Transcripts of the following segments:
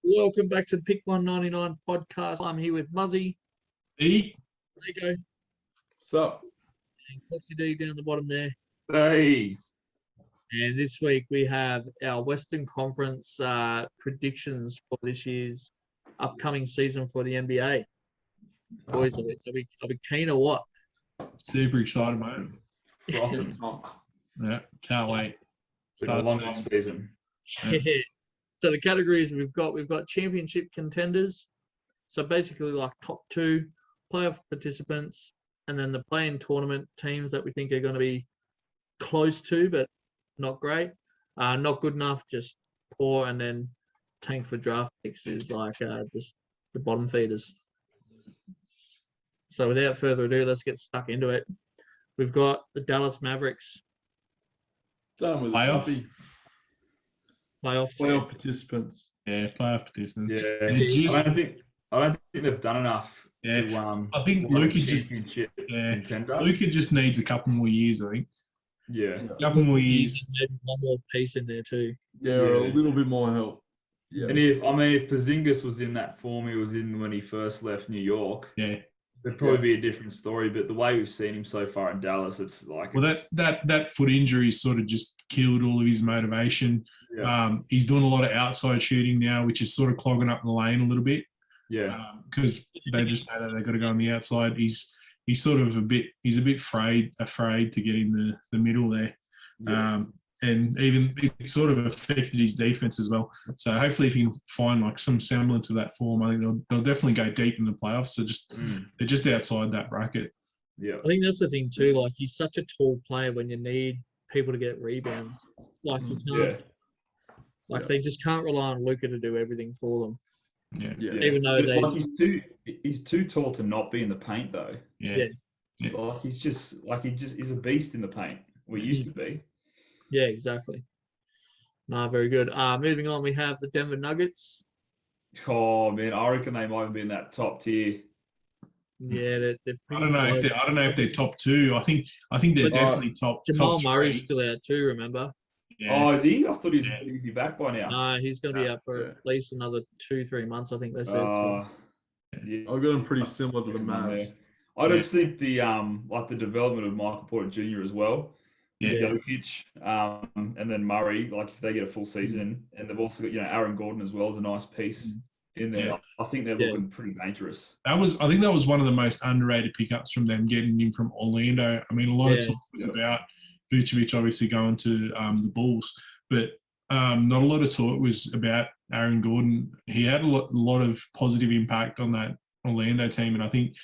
Welcome back to the Pick 199 podcast. I'm here with Muzzy. E. There you go. What's up? And Coxie D down the bottom there. Hey. And this week we have our Western Conference predictions for this year's upcoming season for the NBA. Boys, are we keen or what? Super excited, mate. Yeah, can't wait. It's been a long season. Yeah. So the categories we've got championship contenders. So basically like top two, playoff participants, and then the play-in tournament teams that we think are going to be close to, but not great. Not good enough, just poor, and then tank for draft picks is like just the bottom feeders. So without further ado, let's get stuck into it. We've got the Dallas Mavericks. Done with playoff participants. Yeah, playoff participants. Yeah, I don't think they've done enough. Yeah, to, I think Luka just needs a couple more years. I think. Yeah, a couple more years. Maybe one more piece in there too. Yeah, a little bit more help. Yeah. And if Porzingis was in that form he was in when he first left New York, it'd probably be a different story. But the way we've seen him so far in Dallas, it's like that foot injury sort of just killed all of his motivation. Yeah. He's doing a lot of outside shooting now, which is sort of clogging up the lane a little bit. Yeah, because they just know that they've got to go on the outside. He's sort of a bit afraid to get in the middle there. Yeah. And even it sort of affected his defense as well. So hopefully if he can find like some semblance of that form, I think they'll definitely go deep in the playoffs. So they're just outside that bracket. Yeah, I think that's the thing too. Like he's such a tall player when you need people to get rebounds. Like you can't. They just can't rely on Luka to do everything for them. Yeah. Even though he's too tall to not be in the paint though. Yeah. Like he's a beast in the paint. We used to be. Yeah, exactly. Very good. Moving on, we have the Denver Nuggets. Oh man, I reckon they might be in that top tier. Yeah, they're I don't know if they're top two. I think they're definitely top. Jamal top Murray's still out too. Remember? Yeah. Oh, is he? I thought he'd be back by now. No, he's going to be out for at least another 2-3 months. I think they said. Yeah. I've got him pretty similar to the Mavs. I just think the the development of Michael Porter Jr. as well. Jokic, and then Murray, like if they get a full season, and they've also got Aaron Gordon as well as a nice piece in there. Yeah. I think they're looking pretty dangerous. I think that was one of the most underrated pickups from them, getting him from Orlando. I mean, a lot of talk was about Vucevic obviously going to the Bulls, but not a lot of talk was about Aaron Gordon. He had a lot of positive impact on that Orlando team, and I think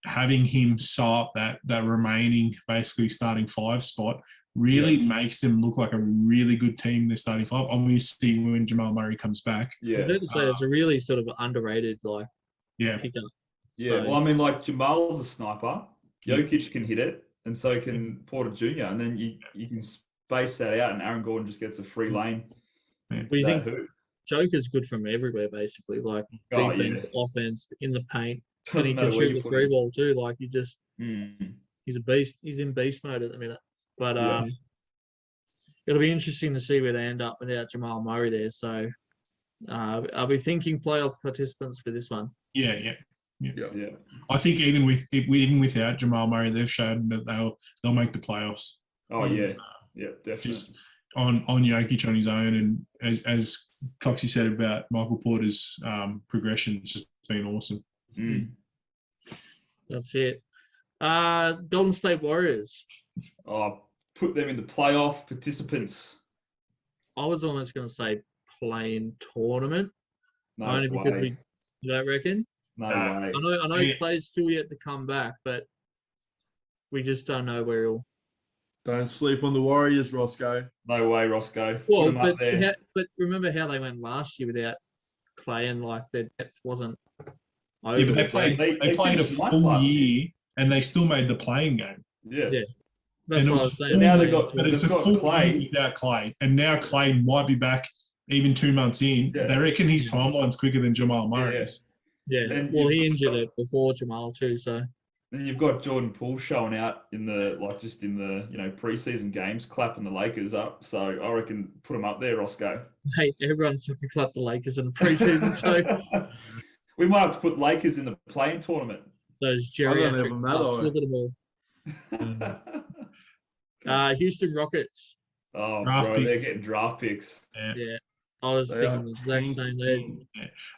having him sew up that remaining basically starting five spot really makes them look like a really good team in the starting five. Obviously, when Jamal Murray comes back. Yeah. I was about to say it's a really sort of underrated pickup. Yeah, well, I mean, like Jamal's a sniper. Jokic can hit it, and so can Porter Jr., and then you can space that out, and Aaron Gordon just gets a free lane. Yeah. But you think Joker's good from everywhere, basically, like defense, offense, in the paint. And he can shoot the three ball too. Like he's a beast. He's in beast mode at the minute. But it'll be interesting to see where they end up without Jamal Murray there. So I'll be thinking playoff participants for this one. Yeah. I think even without Jamal Murray, they've shown that they'll make the playoffs. Oh yeah, definitely. Just on Jokic on his own, and as Coxie said about Michael Porter's progression, it's just been awesome. That's it. Golden State Warriors. Put them in the playoff participants. I was almost going to say play-in tournament. No only way. Because you don't reckon? No way. I know Clay's still yet to come back, but we just don't know where he'll. Don't sleep on the Warriors, Roscoe. No way, Roscoe. Well, but remember how they went last year without Clay, and like their depth wasn't. Yeah, but they played a full year and they still made the playing game. Yeah. That's what I was saying. Now it's a full Clay without Clay, and now Clay might be back even 2 months in. They reckon his timeline's quicker than Jamal Murray's. Yeah. Well, he injured it before Jamal too, so. Then you've got Jordan Poole showing out in the preseason games, clapping the Lakers up. So I reckon put him up there, Roscoe. Hey, everyone fucking clapped the Lakers in the preseason, so we might have to put Lakers in the play-in tournament. those I don't geriatric even fucks, know. look at them all. Houston Rockets. Oh, Draft bro, they're picks. getting draft picks. Yeah, I was They thinking are the exact same.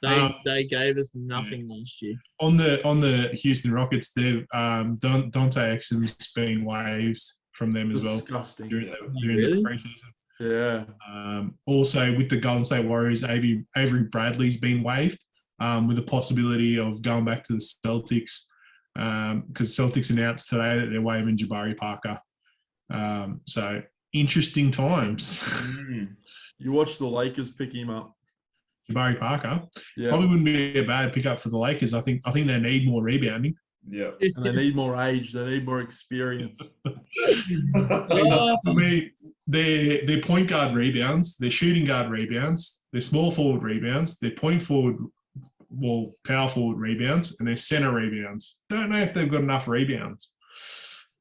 king. They gave us nothing last year. On the Houston Rockets, they've Dante Exum's been waived from them as well Disgusting. during Really? the preseason. Yeah. Also, with the Golden State Warriors, Avery Bradley's been waived with the possibility of going back to the Celtics because Celtics announced today that they're waiving Jabari Parker. So interesting times. You watch the Lakers pick him up. Jabari Parker Yeah. probably wouldn't be a bad pickup for the Lakers. I think they need more rebounding. Yeah. And they need more age. They need more experience. I mean, their point guard rebounds, their shooting guard rebounds, their small forward rebounds, their power forward rebounds, and their center rebounds. Don't know if they've got enough rebounds.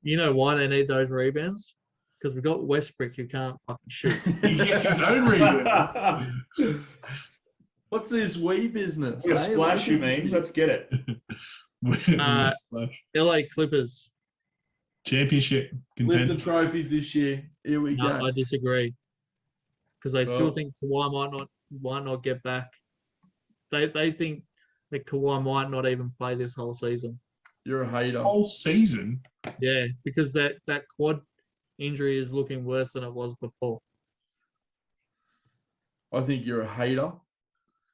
You know why they need those rebounds? Because we've got Westbrook who can't fucking shoot. He gets his own rebounds. What's this wee business? A splash, you mean? Let's get it. LA Clippers. Championship Lift the contender. trophies this year. Here we go. No, I disagree. Because they still Well- think Kawhi might not get back. They think that Kawhi might not even play this whole season. You're a hater. Whole season. Yeah, because that quad injury is looking worse than it was before. I think you're a hater.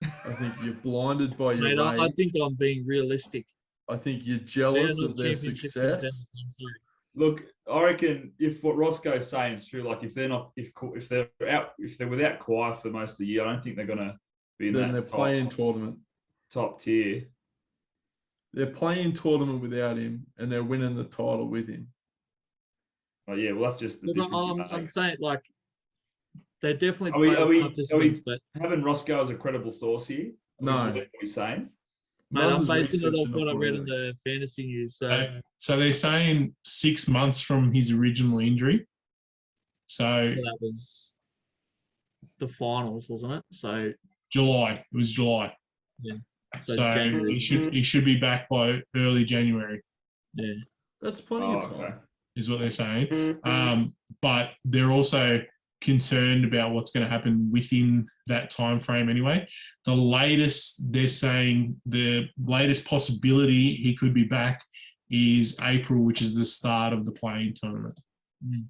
I think you're blinded by your Mate, I age. think I'm being realistic. I think you're They're jealous not of their championship success. contenders, I'm sorry. Look, I reckon if what Roscoe's saying is true, like if they're without Kawhi for most of the year, I don't think they're gonna be in Then that they're playing tournament. top tier. They're playing tournament without him, and they're winning the title with him. Oh yeah, well that's just the Look, difference. I'm saying like they're definitely Are we- playoff participants, but Having Roscoe as a credible source here. No. What he's saying. mate, Muzz I'm is basing it off researching what I the read in Florida. the fantasy news. So So they're saying 6 months from his original injury. So that was the finals, wasn't it? So July. It was July. so So January. he should be back by early January, Yeah. That's plenty of time. Okay. is what they're saying. But they're also concerned about what's going to happen within that time frame anyway. The latest they're saying, the latest possibility he could be back is April, which is the start of the playing tournament. Mm.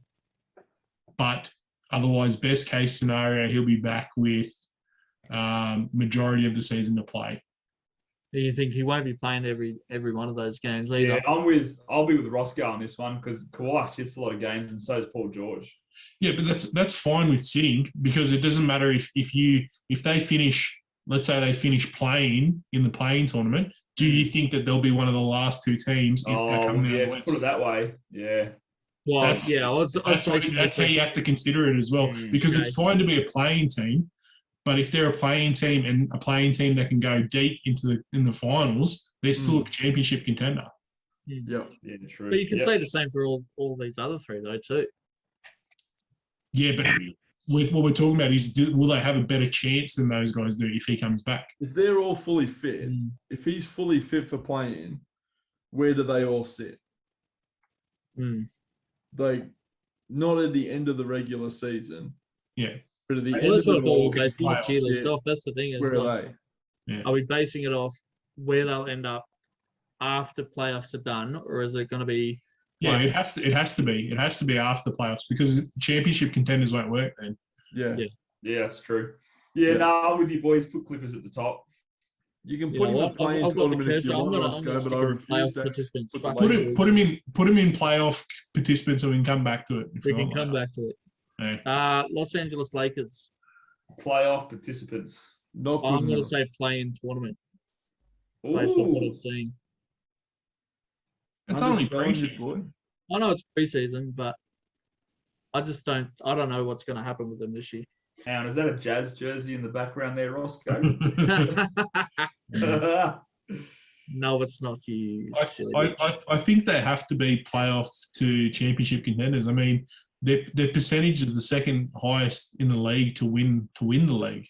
But otherwise, best case scenario, he'll be back with majority of the season to play. You think he won't be playing every one of those games either? Yeah, I'll be with Roscoe on this one because Kawhi sits a lot of games and so does Paul George. Yeah, but that's fine with sitting because it doesn't matter if they finish, let's say they finish playing in the playing tournament. Do you think that they'll be one of the last two teams? If they're coming out of the yeah, West? put it that way. Yeah. Well, That's- yeah, That's how you have to consider it as well, because it's fine to be a playing team, but if they're a playing team and a playing team that can go deep in the finals, they're still a championship contender. Yep. Yeah, true. But you can Yep. say the same for all these other three though too. Yeah, but what we're talking about is, will they have a better chance than those guys do if he comes back? If they're all fully fit, if he's fully fit for playing, where do they all sit? Like, not at the end of the regular season, Yeah. but at the Well, end that's of what the we're all, basing the playoffs, tier list yeah. off. That's the thing. Is where like, are they? are we basing it off where they'll end up after playoffs are done, or is it going to be? Yeah, like- it has to be after playoffs because championship contenders won't work then. Yeah. Yeah, that's true. Yeah, Yeah. no, I'm with you boys. Put Clippers at the top. You can You put know him in what? playing I've got the tournament if cursor. you I'm want, going Roscoe, to but stick I with refuse playoff to. participants. put the Fuck Lakers. Put him in playoff participants, and we can come back to it. if We you can want. come back to it. Yeah. Los Angeles Lakers. Playoff participants. Not good I'm going to enough. say play-in tournament based on what Ooh. I've seen. It's I'm only just telling you, preseason. boy. I know it's preseason, but I don't know what's going to happen with them this year. Hang on, is that a Jazz jersey in the background there, Roscoe? No, it's not you. Silly I bitch. I think they have to be playoff to championship contenders. I mean, their percentage is the second highest in the league to win the league.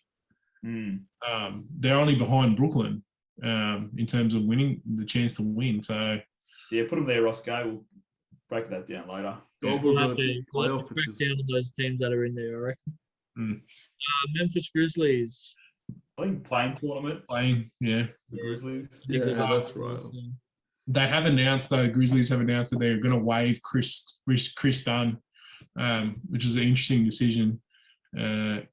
They're only behind Brooklyn in terms of winning the chance to win. So Yeah, put them there, Ross Gay. We'll break that down later. We'll have to crack down on those teams that are in there, I reckon. Memphis Grizzlies. I think playing tournament. Yeah. The Grizzlies. Yeah, that's right. They have announced, though, Grizzlies have announced that they're going to waive Chris Dunn, which is an interesting decision.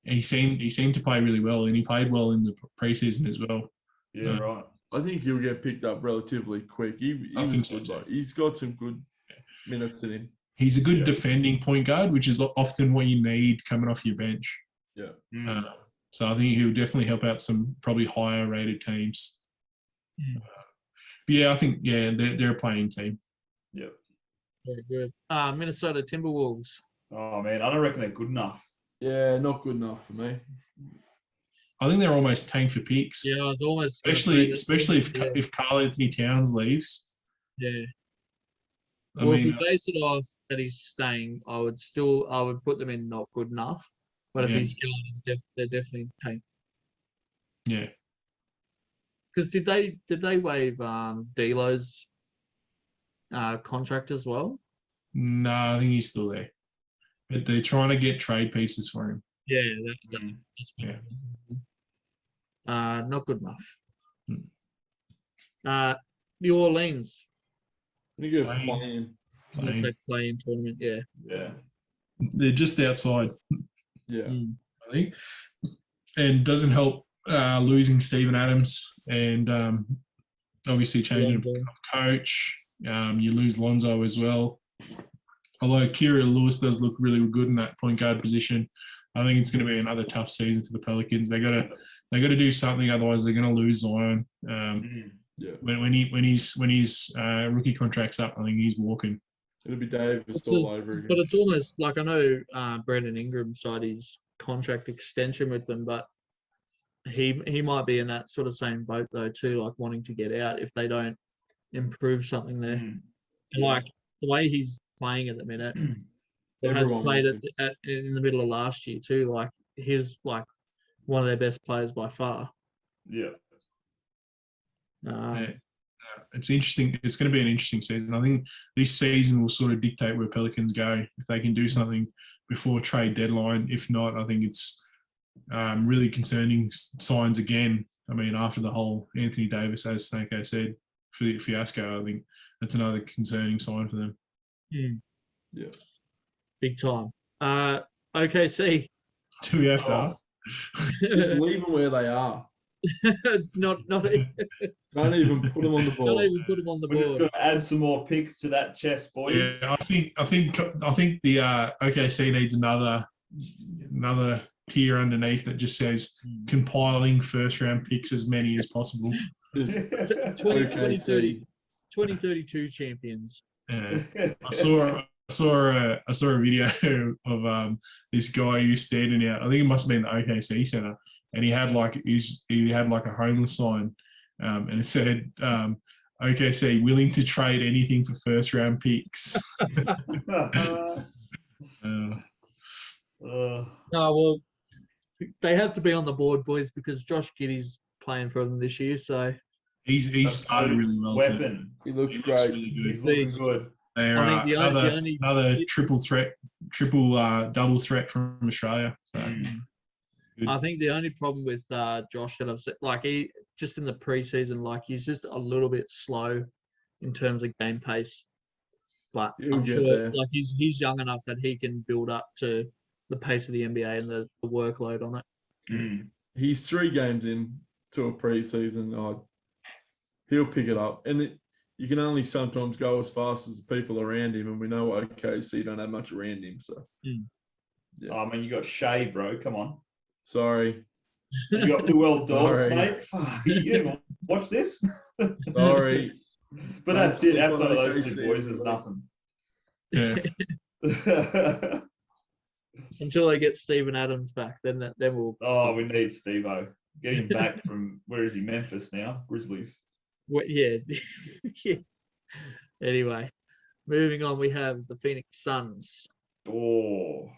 He seemed to play really well, and he played well in the preseason as well. Yeah, right. I think he'll get picked up relatively quick. I think so. He's got some good minutes in him. He's a good defending point guard, which is often what you need coming off your bench. Yeah. So I think he'll definitely help out some probably higher rated teams. I think they're a playing team. Yeah. Very good. Minnesota Timberwolves. Oh man, I don't reckon they're good enough. Yeah, not good enough for me. I think they're almost tanked for picks. Yeah, I was almost especially if Karl Anthony Towns leaves. Yeah. I mean, if we base it off that he's staying, I would put them in not good enough. But if he's gone, they're definitely tanked. Yeah. Because did they waive D'Lo's contract as well? No, I think he's still there. But they're trying to get trade pieces for him. Yeah, that's not good enough. New Orleans. You go playing. Playing tournament, yeah. Yeah. They're just outside. Yeah. I think. And doesn't help losing Steven Adams and obviously changing of coach. You lose Lonzo as well. Although Kira Lewis does look really good in that point guard position, I think it's going to be another tough season for the Pelicans. They got to do something, otherwise they're going to lose Zion. When his rookie contract's up, I think he's walking. It'll be Davis all over again. But it's almost like, I know Brandon Ingram signed his contract extension with them, but he might be in that sort of same boat though too, like wanting to get out if they don't improve something there. And like the way he's playing at the minute, has played in the middle of last year too. Like he's like one of their best players by far. Yeah. It's interesting. It's going to be an interesting season. I think this season will sort of dictate where Pelicans go. If they can do something before trade deadline. If not, I think it's really concerning signs again. I mean, after the whole Anthony Davis, as Stanko said, fiasco, I think that's another concerning sign for them. Yeah. Big time. OKC. Do we have to ask? Just leave them where they are. not Don't even put them on the board. Don't even put them on the board. We're just going to add some more picks to that chest, boys. Yeah, I think the OKC needs another tier underneath that just says compiling first round picks as many as possible. 2032 champions. Yeah. I saw a video of this guy who's standing out. I think it must have been the OKC Center, and he had like a homeless sign, and it said OKC willing to trade anything for first round picks. Well, they have to be on the board, boys, because Josh Giddey's playing for them this year, so he's started really well. Weapon. He looks great. Really good. He's looking good. They're another triple threat, double threat from Australia. So, I think the only problem with Josh that I've said, like he just in the preseason, like he's just a little bit slow in terms of game pace. But I'm sure, like he's young enough that he can build up to the pace of the NBA and the workload on it. He's 3 games in to a preseason. He'll pick it up, and you can only sometimes go as fast as the people around him, and we know OKC don't have much around him. So, yeah. I mean, you got Shea, bro. Come on. Sorry. You got Luol Dort, mate. Fuck, you watch this. Sorry. But that's it. Outside of those 2 boys, there's nothing. Yeah. Until they get Steven Adams back, then we'll. Oh, we need Steve-O. Get him back from, where is he? Memphis now? Grizzlies. Yeah. Yeah. Anyway, moving on, we have the Phoenix Suns. Oh,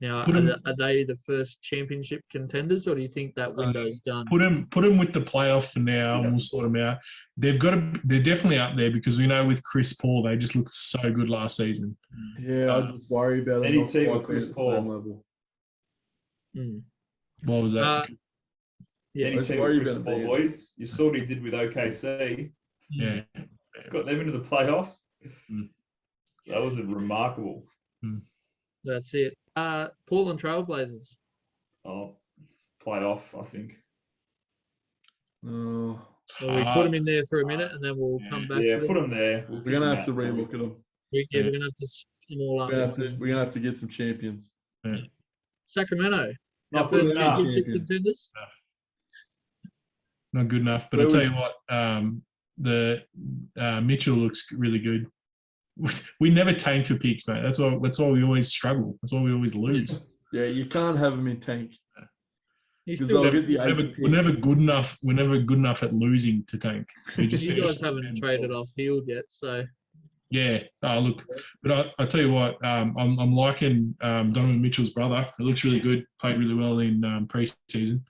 Now, Put 'em- are they the first championship contenders, or do you think that window's done? Put them with the playoff for now, and we'll sort them out. They're definitely up there because we know with Chris Paul, they just looked so good last season. Yeah, I just worry about them any not team with quite being Chris at the same Paul. level. Mm. What was that? Yeah, Any I just team worry with Chris about Paul, them boys. You saw what he did with OKC. yeah. Got them into the playoffs. Mm. That was remarkable. that's it. Portland Trailblazers. Oh, playoff, I think. Oh, So we put them in there for a minute, and then we'll come back Yeah, to put them. them there. We'll we're pick gonna them have to out. relook at them. We're gonna have to spin them all up. We're gonna have to get some champions. Sacramento. Not Our good first enough. championship Champion. contenders. Not good enough. But Where I tell we- you what, the Mitchell looks really good. We never tank for picks, mate. That's why we always struggle. That's why we always lose. Yeah, you can't have them in tank He's because still they'll got, get the We're never, 8th we're pick. never good enough. We're never good enough at losing to tank. We just you finish guys haven't and- traded off Field yet, so Yeah. Oh, look, but I tell you what, I'm liking Donovan Mitchell's brother. It looks really good. Played really well in preseason.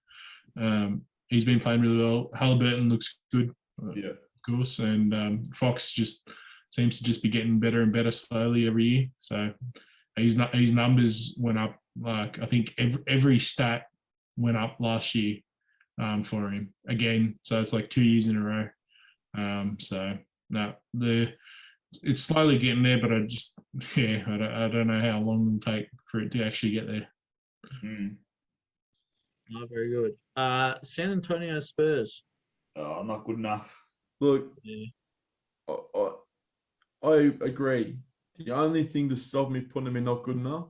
He's been playing really well. Halliburton looks good, Yeah. of course, and Fox just seems to just be getting better and better slowly every year. So his numbers went up. Like I think every stat went up last year for him again. So it's like 2 years in a row. So no, it's slowly getting there, but I don't know how long it'll take for it to actually get there. Mm. oh, very good. San Antonio Spurs. Oh, not good enough. Look, Yeah. I agree. The only thing to stop me putting them in not good enough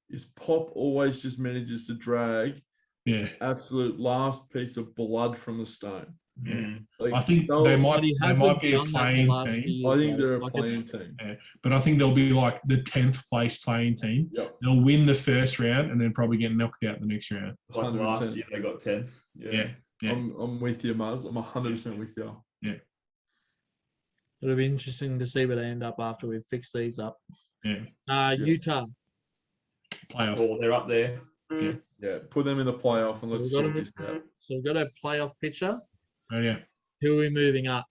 is Pop always just manages to drag Yeah, absolute last piece of blood from the stone. yeah. Mm. Like, I think they'll- they But he might hasn't be a done that the playing last few team. years, I think though. they're a Like, playing team. But I think they'll be like the 10th place playing team. Yep. They'll win the first round and then probably get knocked out the next round. Like 100%. last year, they got 10th. Yeah. Yeah. I'm with you, Muzz. I'm 100% with you. It'll be interesting to see where they end up after we've fixed these up. Yeah. Utah. Playoff. Oh, they're up there. Yeah, put them in the playoff and So let's we've got sort to- this out. So we've got a playoff picture. Oh yeah. Who are we moving up?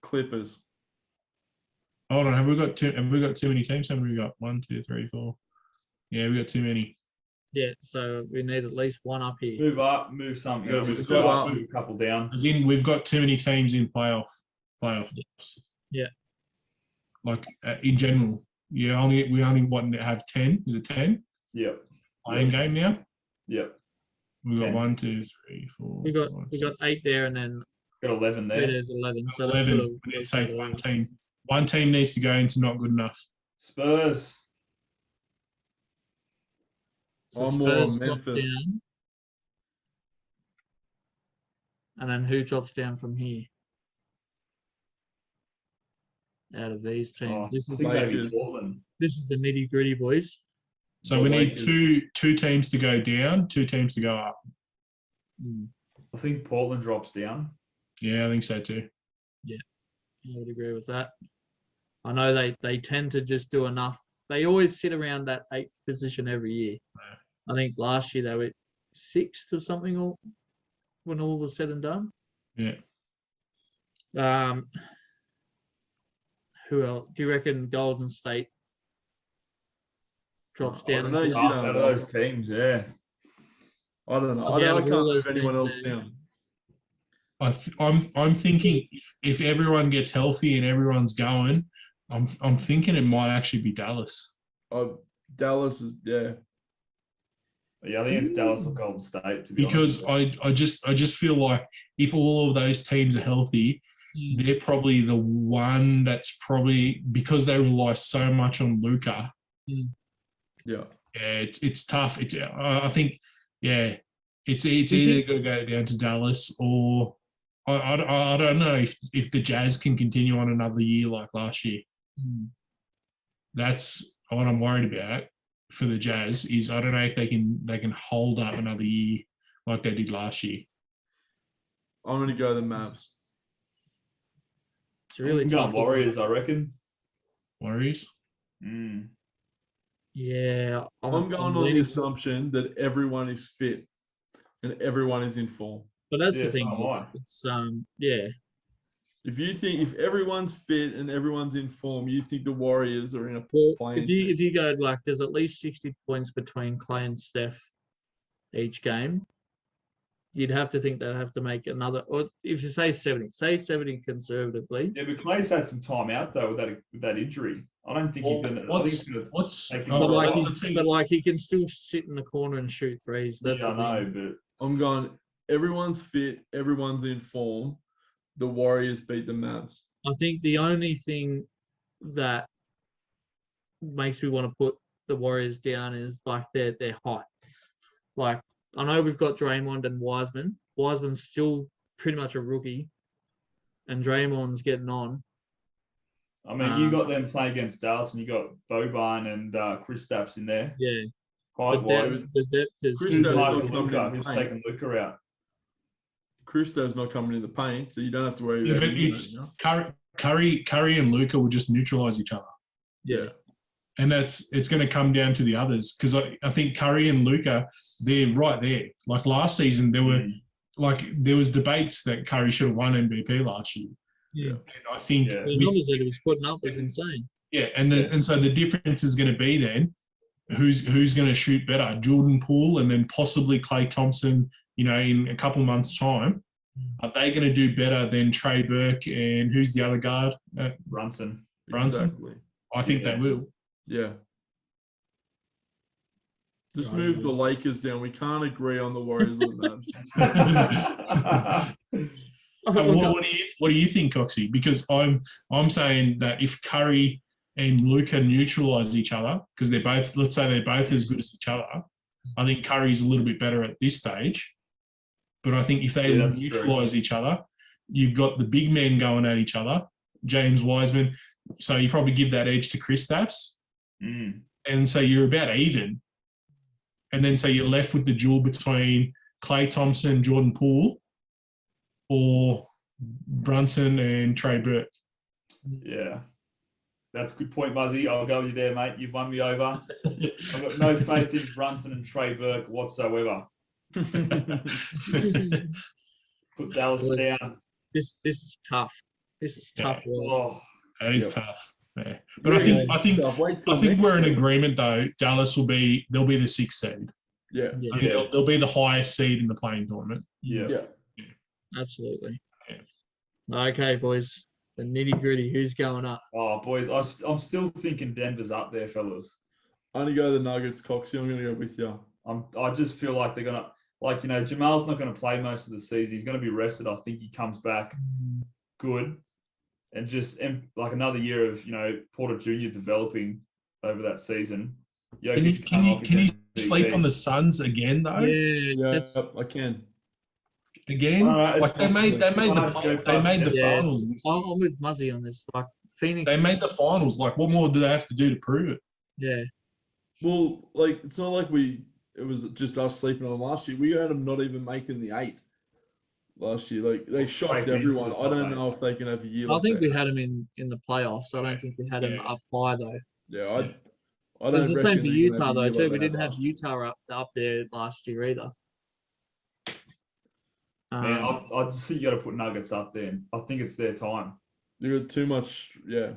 Clippers. Hold on. Have we got too many teams? Have we got 1, 2, 3, 4? Yeah, we got too many. Yeah, so we need at least one up here. Move up, move something. Yeah, Move, we've got- up, move a couple down. As in, we've got too many teams in playoffs. Yeah. Like in general, we only want to have 10. Is it 10 Yep. playing game now? Yep. We've got 10. 1, 2, 3, 4. We got 5, we got 8 there, and then Got 11 there. there's 11. So that's 11. sort of We need to save one team. One team needs to go into not good enough. Spurs. So I'm more on Spurs drop Memphis. down. And then who drops down from here? Out of these teams, Oh, this I is think maybe Lakers. Portland. this is the nitty gritty, boys. So we need Lakers. two teams to go down, 2 teams to go up. Mm, I think Portland drops down. Yeah, I think so too. I would agree with that. I know they tend to just do enough. They always sit around that 8th position every year. Yeah. I think last year they were 6th or something, all when all was said and done. Yeah. Who else? Do you reckon Golden State drops I down? don't know, into you that? Half don't out of know. those teams, yeah. I don't know. Yeah, I of all can't those move anyone teams, else yeah. down. I'm thinking if everyone gets healthy and everyone's going, I'm thinking it might actually be Dallas. Dallas is Yeah, I think it's Dallas or Golden State, to be Because honest. I just feel like if all of those teams are healthy, Mm, they're probably the one that's probably because they rely so much on Luka. yeah. Yeah, it's tough. I think it's you either going to go down to Dallas or I don't know if the Jazz can continue on another year like last year. mm. That's what I'm worried about for the Jazz. Is I don't know if they can hold up another year like they did last year. I'm going to go the Mavs. It's really I'm tough. going Warriors, I reckon. Warriors. Yeah, I'm going on the leaning to- assumption that everyone is fit and everyone is in form. But that's Yeah, the thing. so am I. It's yeah. If everyone's fit and everyone's in form, you think the Warriors are in a Well, playing if you go like, there's at least 60 points between Clay and Steph each game. You'd have to think they'd have to make another, or if you say 70 conservatively. Yeah, but Clay's had some time out though with that injury. I don't think he's going to. But like he can still sit in the corner and shoot threes. That's I the know, thing. but I'm going, everyone's fit, everyone's in form. The Warriors beat the Mavs. I think the only thing that makes me want to put the Warriors down is like they're hot. Like, I know we've got Draymond and Wiseman. Wiseman's still pretty much a rookie, and Draymond's getting on. I mean, you got them playing against Dallas, and you got Boban and Kristaps in there. Yeah, Height-wise, the depth is. who's taking Luka out? Kristaps not coming in the paint, so you don't have to worry Yeah, about but him, it's you know? Curry and Luka will just neutralize each other. Yeah. And it's going to come down to the others, because I think Curry and Luka, they're right there. Like last season, there was debates that Curry should have won MVP last year. Yeah. And I think the numbers that he was putting up was insane. Yeah, and so the difference is going to be then who's going to shoot better, Jordan Poole and then possibly Klay Thompson. You know, in a couple months' time, are they going to do better than Trey Burke and who's the other guard? Brunson. Exactly. I think they will. Yeah. Just move the Lakers down. We can't agree on the Warriors or the Mavs. What do you think, Coxie? Because I'm saying that if Curry and Luka neutralize each other, because they're both, let's say they're both as good as each other, I think Curry's a little bit better at this stage. But I think if they neutralize each other, you've got the big men going at each other, James Wiseman. So you probably give that edge to Kristaps. And so you're about even. And then so you're left with the duel between Klay Thompson, Jordan Poole, or Brunson and Trey Burke. Yeah. That's a good point, Muzzy. I'll go with you there, mate. You've won me over. I've got no faith in Brunson and Trey Burke whatsoever. Put Dallas down. This is tough. This is tough. Oh, that is tough. Yeah. But I think we're in agreement though. Dallas they'll be the 6th seed. Yeah. I think they'll be the highest seed in the playing tournament. Yeah. Absolutely. Yeah. Okay, boys. The nitty gritty. Who's going up? Oh, boys, I'm still thinking Denver's up there, fellas. I'm going to go the Nuggets, Coxie. I'm going to go with you. I just feel like they're going to, Jamal's not going to play most of the season. He's going to be rested. I think he comes back good. And like another year of, Porter Jr. developing over that season. Can you sleep on the Suns again, though? Yeah, I can. Again, like they made the finals. I'm with Muzzy on this. Like Phoenix, they made the finals. Like, what more do they have to do to prove it? Yeah. Well, like it's not like it was just us sleeping on last year. We had them not even making the 8 last year. Like they shocked everyone. I don't know if they can have a year. I think we had them in the playoffs. I don't think we had them up high though. Yeah, I don't. It's the same for Utah though too. We didn't have Utah up there last year either. Man, I just think you got to put Nuggets up there. I think it's their time. You got too much, Yeah,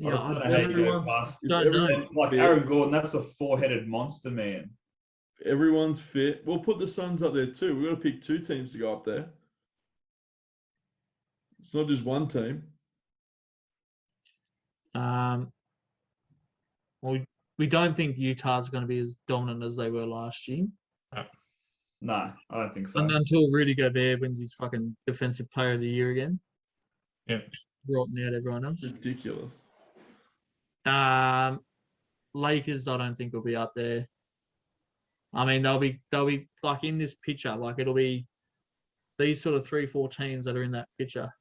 I don't know. It's like Aaron Gordon, that's a 4-headed monster, man. Everyone's fit. We'll put the Suns up there too. We've got to pick 2 teams to go up there. It's not just one team. Well, we don't think Utah's going to be as dominant as they were last year. No, I don't think so. And until Rudy Gobert wins his fucking Defensive Player of the Year again. Yeah. Rotting out everyone else. Ridiculous. Lakers, I don't think will be up there. I mean, they'll be like in this picture. Like it'll be these sort of 3-4 teams that are in that picture.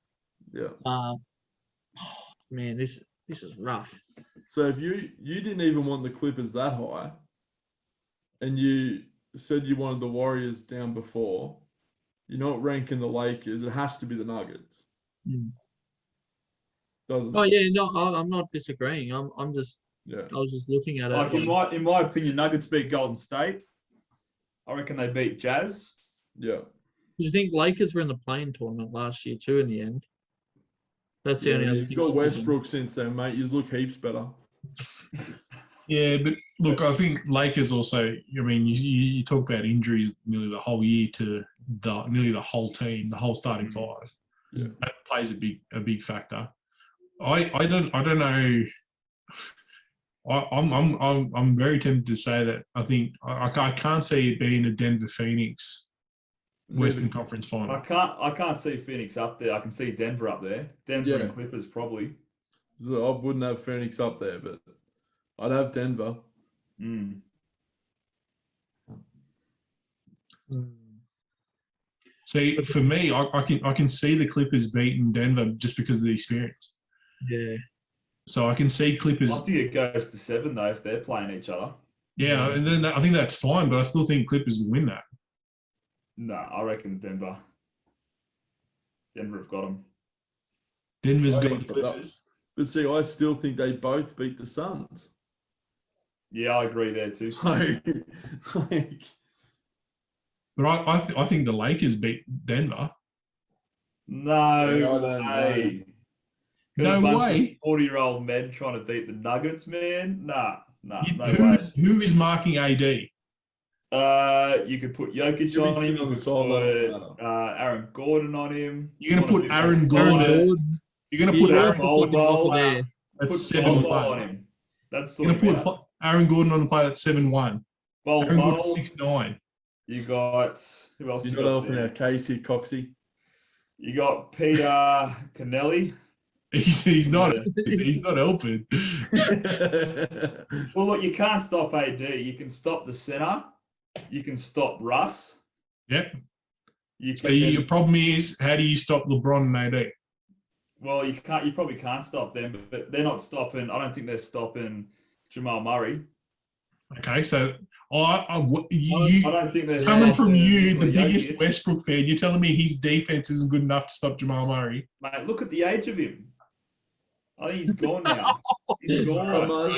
Yeah. Man, this is rough. So if you didn't even want the Clippers that high, and you said you wanted the Warriors down before, you're not ranking the Lakers. It has to be the Nuggets. Doesn't Oh it? yeah, no, I'm not disagreeing. I'm just Yeah. I was just looking at it. Like in my opinion, Nuggets beat Golden State. I reckon they beat Jazz. Yeah. Do you think Lakers were in the playing tournament last year too? In the end, that's the only other You've thing. got I'm thinking. Westbrook since then, mate. You look heaps better. Yeah, but look, I think Lakers also. I mean, you talk about injuries nearly the whole year to nearly the whole team, the whole starting five. Yeah. That plays a big factor. I don't know. I'm very tempted to say that I think I can't see it being a Denver Phoenix Western Conference final. I can't see Phoenix up there. I can see Denver up there. Denver and Clippers probably. So I wouldn't have Phoenix up there, but I'd have Denver. See, for me, I can see the Clippers beating Denver just because of the experience. Yeah. So I can see Clippers. I think it goes to 7 though if they're playing each other. Yeah, and then I think that's fine, but I still think Clippers will win that. No, I reckon Denver. Denver have got them. Denver's got the Clippers. But see, I still think they both beat the Suns. Yeah, I agree there too. But I think the Lakers beat Denver. No way. No way. 40-year-old men trying to beat the Nuggets, man. Nah, no way. Who is marking AD? You could put Jokic on him. You could put Aaron Gordon on him. You're going to put Aaron Gordon. You're going to put Aaron Gordon there. That's put 7-1 on him. That's you're going to put Aaron Gordon on the play at 7-1. Aaron Gordon 6'9". You got who else? You're not helping out Casey Coxey. You got Peter Canelli. He's not helping. Well, look, you can't stop AD. You can stop the center. You can stop Russ. Yep. Your problem is, how do you stop LeBron and AD? Well, you can't. You probably can't stop them, but they're not stopping. I don't think they're stopping Jamal Murray. Okay, so I don't think they're coming from you, the biggest Westbrook fan. You're telling me his defense isn't good enough to stop Jamal Murray? Mate, look at the age of him. I think he's gone now. He's gone.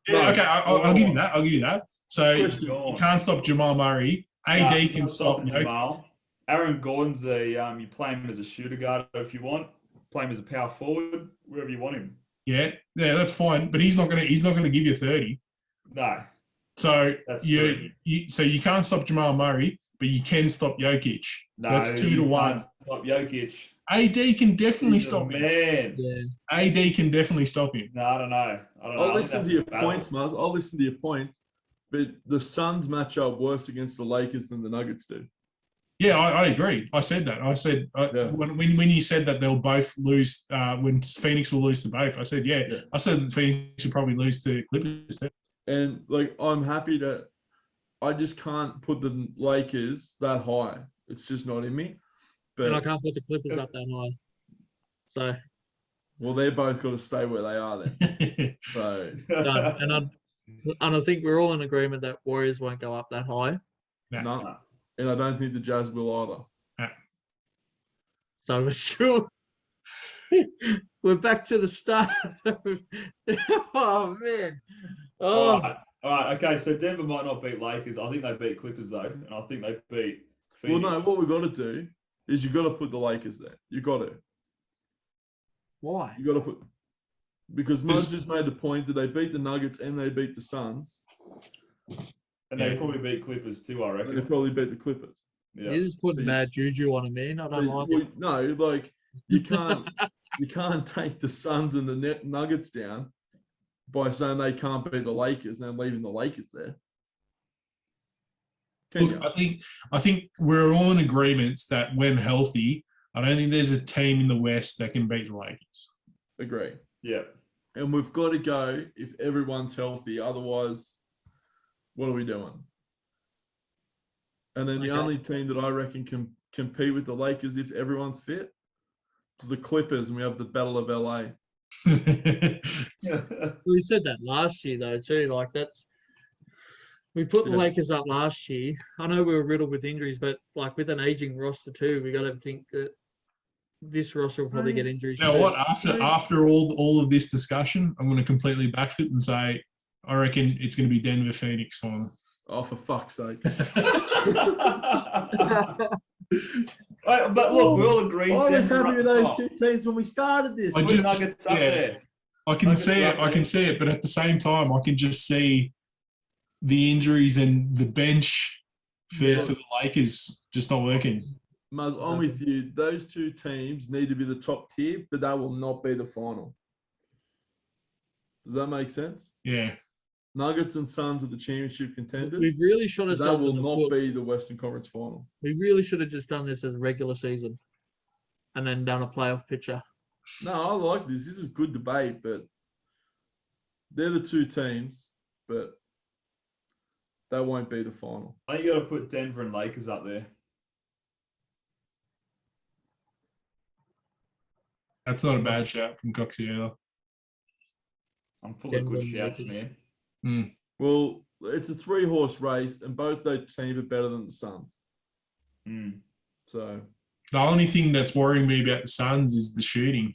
Yeah, okay, I'll give you that. I'll give you that. So you can't stop Jamal Murray. AD can stop Jamal. Aaron Gordon's you play him as a shooter guard if you want. Play him as a power forward, wherever you want him. Yeah, that's fine. But he's not gonna give you 30. No. So you can't stop Jamal Murray, but you can stop Jokic. So that's 2-1. Stop Jokic. AD can definitely stop him. Man. Yeah. AD can definitely stop him. No, I don't know. I'll listen to your points, Muzz. I'll listen to your points. But the Suns match up worse against the Lakers than the Nuggets do. Yeah, I agree. I said that. I said when you said that they'll both lose, when Phoenix will lose to both, I said, yeah. I said that Phoenix should probably lose to Clippers. And, I'm happy to – I just can't put the Lakers that high. It's just not in me. But, and I can't put the Clippers up that high. So – well, they're both got to stay where they are then. So done. And I think we're all in agreement that Warriors won't go up that high. No. And I don't think the Jazz will either. So we're still we're back to the start. Oh man. Oh. All right. Okay. So Denver might not beat Lakers. I think they beat Clippers though, and I think they beat Phoenix. Well, no. What we've got to do is you've got to put the Lakers there. You got to. Why? You got to put because Muzz just made the point that they beat the Nuggets and they beat the Suns. And they probably beat Clippers too, I reckon. They probably beat the Clippers. Yeah. You're just putting bad juju on them, man. I don't like it. No, you can't take the Suns and the Nuggets down by saying they can't beat the Lakers and then leaving the Lakers there. Look, I think we're all in agreement that when healthy, I don't think there's a team in the West that can beat the Lakers. Agree. Yeah. And we've got to go if everyone's healthy. Otherwise, what are we doing? And then the only team that I reckon can compete with the Lakers if everyone's fit is the Clippers, and we have the Battle of LA. We said that last year though too. Like that's We put the Yeah. Lakers up last year. I know we were riddled with injuries, but like with an aging roster too, we got to think that this roster will probably get injuries. You know too. what? After all of this discussion, I'm going to completely backflip and say I reckon it's going to be Denver Phoenix final. Oh, for fuck's sake. But look, we all agreed. I was Denver happy up with the those top. two teams when we started this. I Put just- Nuggets up yeah. there. I can Nuggets see are it. up I there. can see it, but at the same time, I can just see the injuries and the bench for the Lakers just not working. Muzz, I'm with you. Those two teams need to be the top tier, but that will not be the final. Does that make sense? Yeah. Nuggets and Suns are the championship contenders. We've really shot But that ourselves will in the not foot. be the Western Conference final. We really should have just done this as a regular season, and then done a playoff picture. No, I like this. This is good debate, but they're the two teams, but that won't be the final. I think you got to put Denver and Lakers up there. That's not a bad shout from Coxie either. I'm full of good Denver and shouts, Lakers. man. Well, it's a 3-horse race, and both those teams are better than the Suns. Mm. So The only thing that's worrying me about the Suns is the shooting.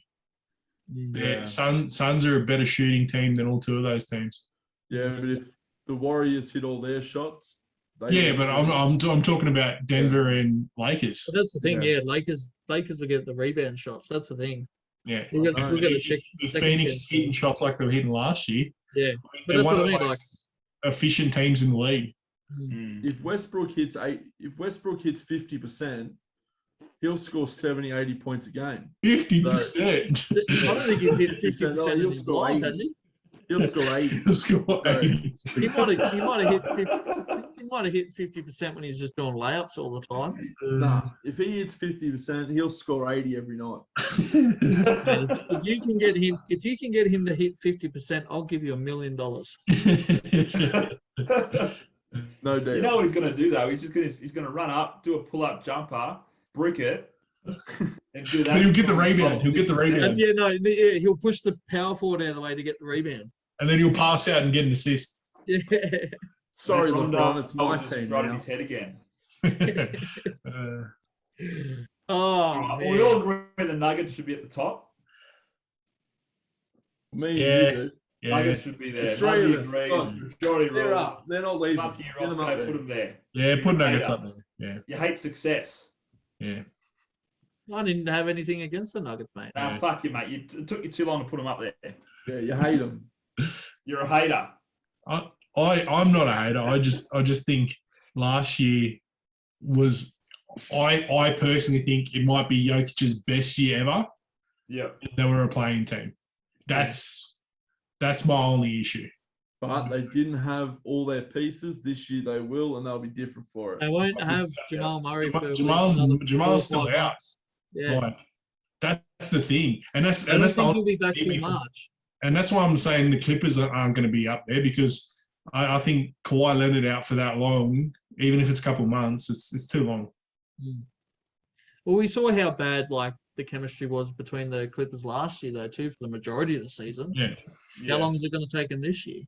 Yeah. Suns are a better shooting team than all two of those teams. yeah, but if the Warriors hit all their shots, Yeah, but I'm talking about Denver and Lakers. But that's the thing, Yeah. yeah. Lakers will get the rebound shots. That's the thing. Yeah. We'll get a If second Phoenix chance. hitting shots like they were hitting last year, Yeah, but they're that's one what of I the mean. most efficient teams in the league. Mm. if Westbrook hits 50%, he'll score 70, 80 points a game. 50%. I don't think he's hit 50% No, in he'll his score life, 80. has he? He'll score 80. He'll score 80. He might have hit 50. He might have hit 50% when he's just doing layups all the time. Nah, if he hits 50%, he'll score 80 every night. If you can get him to hit 50%, I'll give you $1 million. No deal. You know what he's going to do though? He's going to run up, do a pull-up jumper, brick it, and do that. But he'll get the rebound. He'll get the And rebound. he'll push the power forward out of the way to get the rebound. And then he'll pass out and get an assist. Yeah. Sorry, And LeBron, it's my just team right in now. his head again. Oh, Well, man. we all agree the Nuggets should be at the top. Me and Yeah. you do. Yeah. Nuggets should be there. It's three of Muzzy them. agrees. Oh, Majority They're rules. up. They're not leaving. Fuck you, Get them up Roscoe. there. Put them there. Yeah, put Nuggets Hater. up there. Yeah. You hate success. Yeah. I didn't have anything against the Nuggets, mate. Nah, Yeah. fuck you, mate. It took you too long to put them up there. Yeah, you hate them. You're a hater. I'm not a hater. I just think last year was I personally think it might be Jokic's best year ever. Yep. They were a playing team. That's my only issue. But they didn't have all their pieces. This year they will, and they'll be different for They it. won't have Jamal Murray for Jamal's another 4 or still 5 out. months. Yeah. Like that's the thing, and that's I don't the think only he'll be back thing till from- March. And that's why I'm saying the Clippers aren't going to be up there because I think Kawhi Leonard out for that long, even if it's a couple of months, it's too long. Well, we saw how bad like the chemistry was between the Clippers last year, though, too, for the majority of the season. Yeah. How long is it going to take them this year?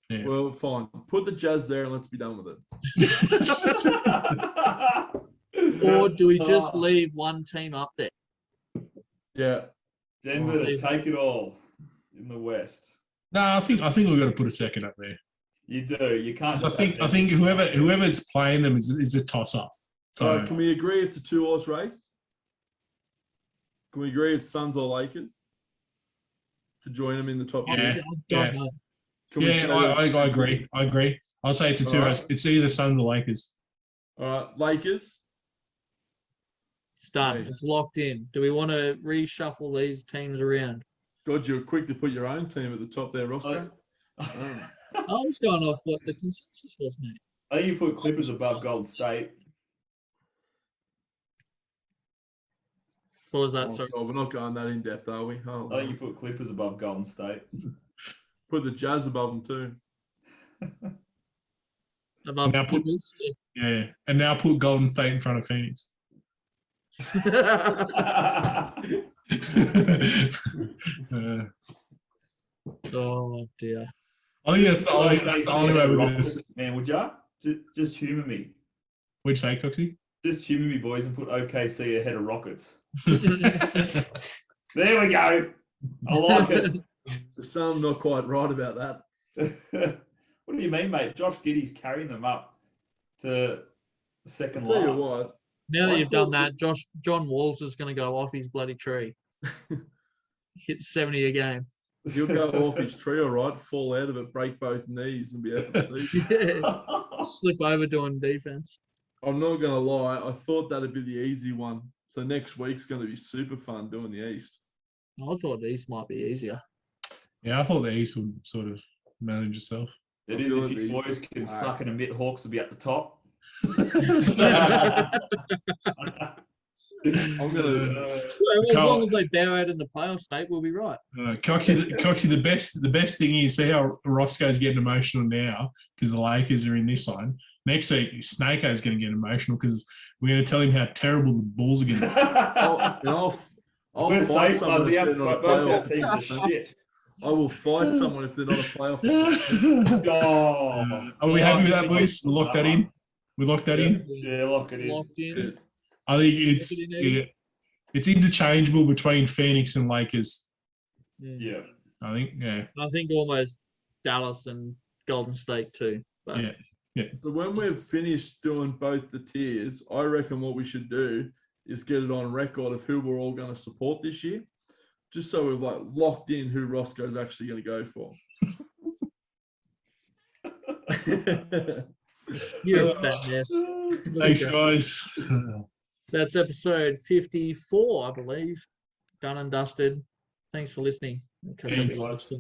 Yeah. Well, fine. Put the Jazz there and let's be done with it. Or do we just leave one team up there? Yeah. Denver to take it all in the West. No, I think we've got to put a second up there. You do. You can't. 'Cause I think whoever's playing them is a toss up. So Can we agree it's a 2-horse race? Can we agree it's Suns or Lakers to join them in the top? Yeah. I don't know. Can we say I that? agree. I'll say it's a two. Alright. It's either Suns or Lakers. All right, Lakers. It's done. Hey. It's locked in. Do we want to reshuffle these teams around? God, you're quick to put your own team at the top there, Roscoe. I was going off what the consensus was, mate. I think you put Clippers above Golden State. What was that? Oh, Sorry. God, we're not going that in depth, are we? Oh, I think you put Clippers above Golden State. put the Jazz above them too. Above Now the put- Clippers? Yeah, and now put Golden State in front of Phoenix. Oh, dear. I think that's the only way we're going to. Man, would ya? Just humour me. What'd you say, Coxie? Just humour me, boys, and put OKC ahead of Rockets. There we go. I like it. There's something not quite right about that. What do you mean, mate? Josh Giddey's carrying them up to second I'll tell you last. what. Now that you've done that, John Walls is going to go off his bloody tree. Hit 70 a game. He'll go off his tree, all right, fall out of it, break both knees, and be out for the season. Yeah. Slip over doing defense. I'm not going to lie. I thought that'd be the easy one. So next week's going to be super fun doing the East. I thought the East might be easier. Yeah, I thought the East would sort of manage itself. It is if you boys can fucking admit Hawks will be at the top. I'm gonna. As long as they bow out in the playoffs, mate, we'll be right. Coxie, the best thing is, see how Roscoe's getting emotional now because the Lakers are in this one. Next week, Snakeo's going to get emotional because we're going to tell him how terrible the Bulls are going to be. We're safe, Fuzzy. Both our teams are shit. I will fight someone if they're not a playoff team. Are we happy with that, boys? We'll lock that in. We lock that in? Yeah, lock it in. Locked in. I think it's interchangeable between Phoenix and Lakers. Yeah. I think, yeah. I think almost Dallas and Golden State too. But Yeah. So when we've finished doing both the tiers, I reckon what we should do is get it on record of who we're all going to support this year, just so we've like locked in who Roscoe's actually going to go for. You're a fat mess. Thanks, guys. That's episode 54, I believe. Done and dusted. Thanks for listening. Thanks, guys.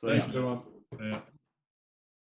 Thanks, everyone. Yeah.